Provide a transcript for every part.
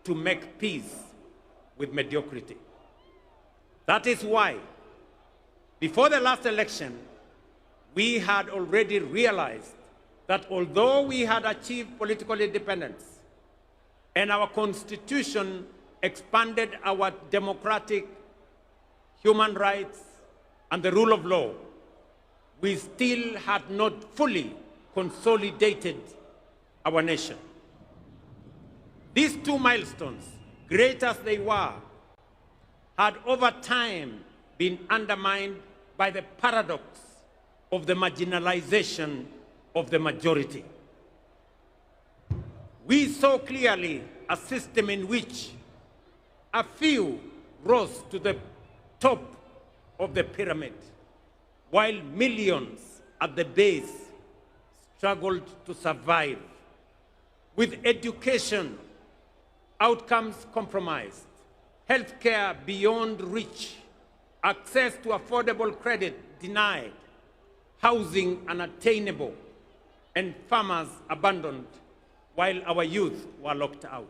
to make peace with mediocrity. That is why, before the last election, we had already realized that although we had achieved political independence and our constitution expanded our democratic human rights and the rule of law, we still had not fully consolidated our nation. These two milestones, great as they were, had over time been undermined by the paradox of the marginalization of the majority. We saw clearly a system in which a few rose to the top of the pyramid, while millions at the base struggled to survive, with education outcomes compromised, healthcare beyond reach, access to affordable credit denied, housing unattainable, and farmers abandoned while our youth were locked out.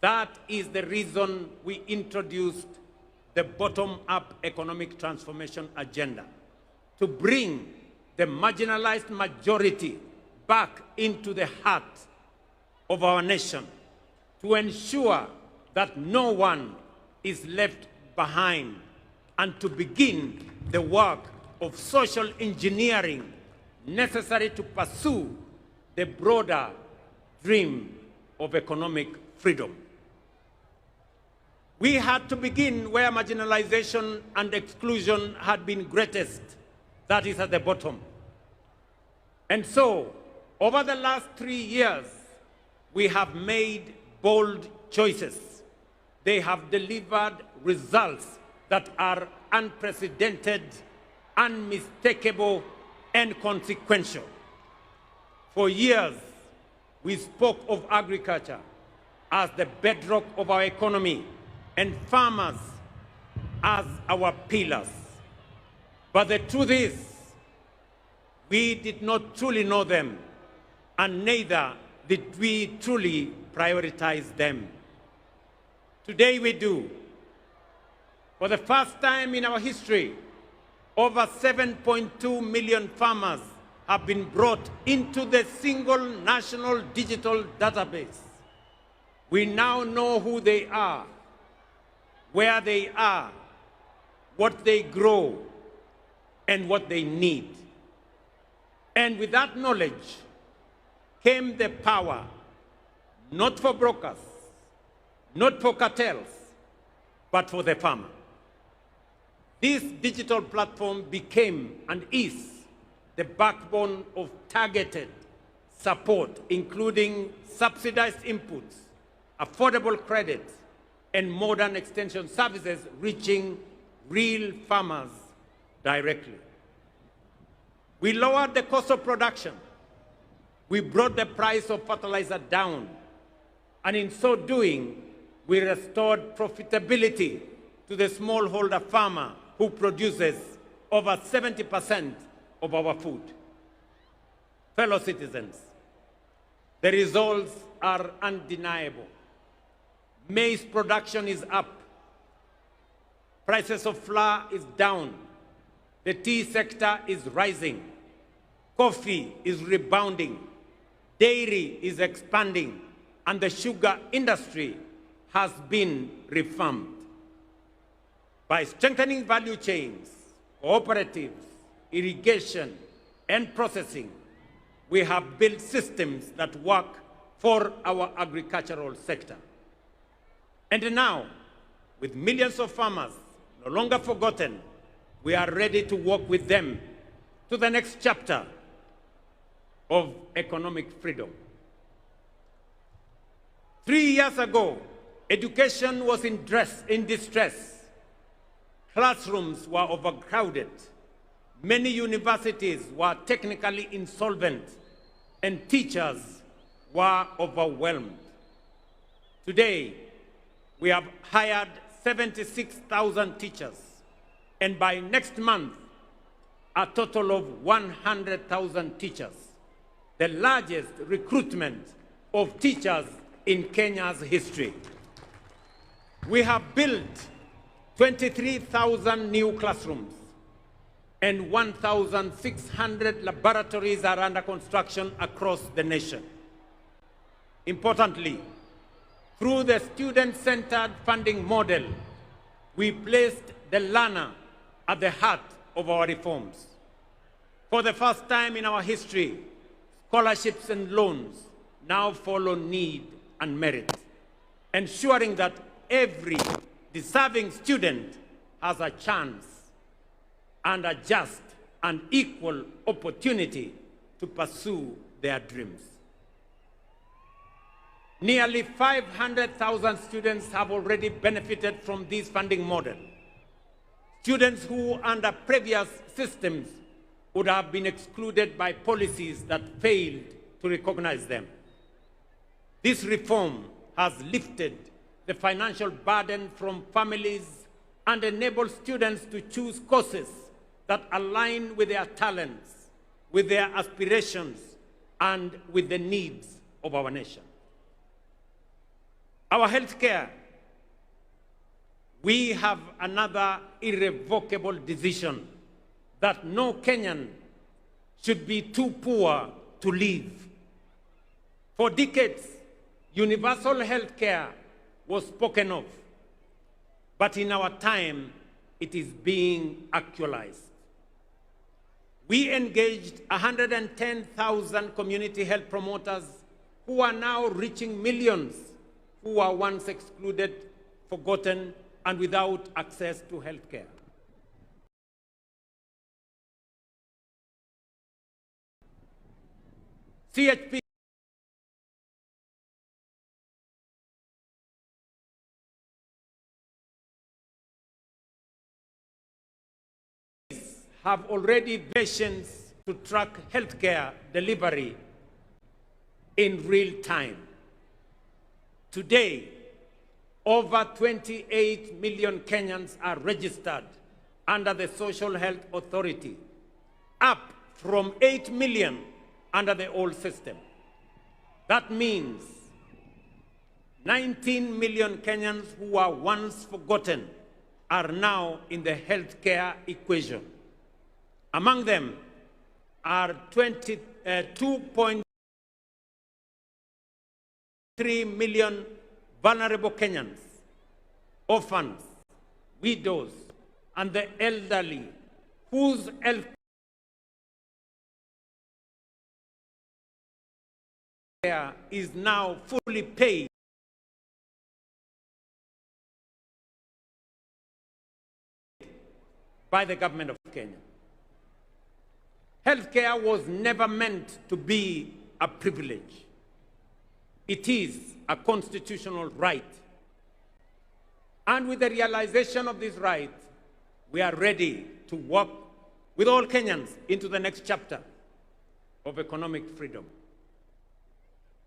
That is the reason we introduced the bottom-up economic transformation agenda, to bring the marginalized majority back into the heart of our nation, to ensure that no one is left behind, and to begin the work of social engineering necessary to pursue the broader dream of economic freedom. We had to begin where marginalization and exclusion had been greatest, that is at the bottom. And so, over the last 3 years, we have made bold choices. They have delivered results that are unprecedented, unmistakable, and consequential. For years, we spoke of agriculture as the bedrock of our economy and farmers as our pillars. But the truth is, we did not truly know them, and neither did we truly prioritize them. Today we do. For the first time in our history, over 7.2 million farmers have been brought into the single national digital database. We now know who they are, where they are, what they grow, and what they need. And with that knowledge came the power, not for brokers, not for cartels, but for the farmer. This digital platform became and is the backbone of targeted support, including subsidized inputs, affordable credit, and modern extension services reaching real farmers directly. We lowered the cost of production. We brought the price of fertilizer down. And in so doing, we restored profitability to the smallholder farmer who produces over 70% of our food. Fellow citizens, the results are undeniable. Maize production is up. Prices of flour is down. The tea sector is rising. Coffee is rebounding. Dairy is expanding. And the sugar industry has been reformed. By strengthening value chains, cooperatives, irrigation, and processing, we have built systems that work for our agricultural sector. And now, with millions of farmers no longer forgotten, we are ready to walk with them to the next chapter of economic freedom. 3 years ago, education was in distress. Classrooms were overcrowded. Many universities were technically insolvent, and teachers were overwhelmed. Today, we have hired 76,000 teachers, and by next month, a total of 100,000 teachers, the largest recruitment of teachers in Kenya's history. We have built 23,000 new classrooms, and 1,600 laboratories are under construction across the nation. Importantly, through the student-centered funding model, we placed the learner at the heart of our reforms. For the first time in our history, scholarships and loans now follow need and merit, ensuring that every deserving student has a chance and a just and equal opportunity to pursue their dreams. Nearly 500,000 students have already benefited from this funding model. Students who, under previous systems, would have been excluded by policies that failed to recognize them. This reform has lifted the financial burden from families and enabled students to choose courses that align with their talents, with their aspirations, and with the needs of our nation. Our healthcare, we have another irrevocable decision that no Kenyan should be too poor to live. For decades, universal healthcare was spoken of, but in our time, it is being actualized. We engaged 110,000 community health promoters who are now reaching millions who were once excluded, forgotten, and without access to health care. CHP have already patients to track healthcare delivery in real time. Today, over 28 million Kenyans are registered under the Social Health Authority, up from 8 million under the old system. That means 19 million Kenyans who were once forgotten are now in the healthcare equation. Among them are 2.3 million vulnerable Kenyans, orphans, widows, and the elderly, whose health care is now fully paid by the government of Kenya. Healthcare was never meant to be a privilege. It is a constitutional right. And with the realization of this right, we are ready to work with all Kenyans into the next chapter of economic freedom.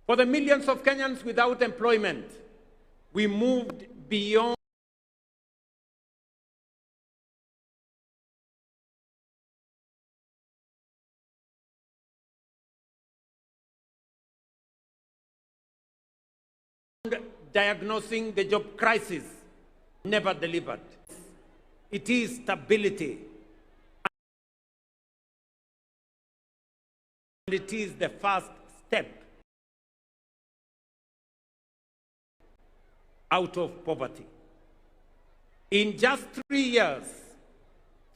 For the millions of Kenyans without employment, we moved beyond diagnosing the job crisis, never delivered. It is stability. And it is the first step out of poverty. In just 3 years,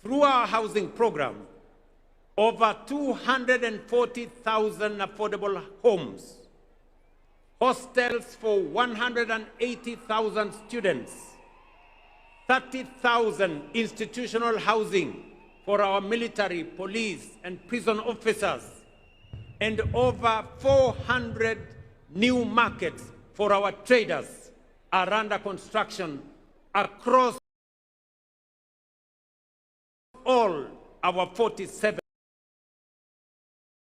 through our housing program, over 240,000 affordable homes, hostels for 180,000 students, 30,000 institutional housing for our military, police, and prison officers, and over 400 new markets for our traders are under construction across all our 47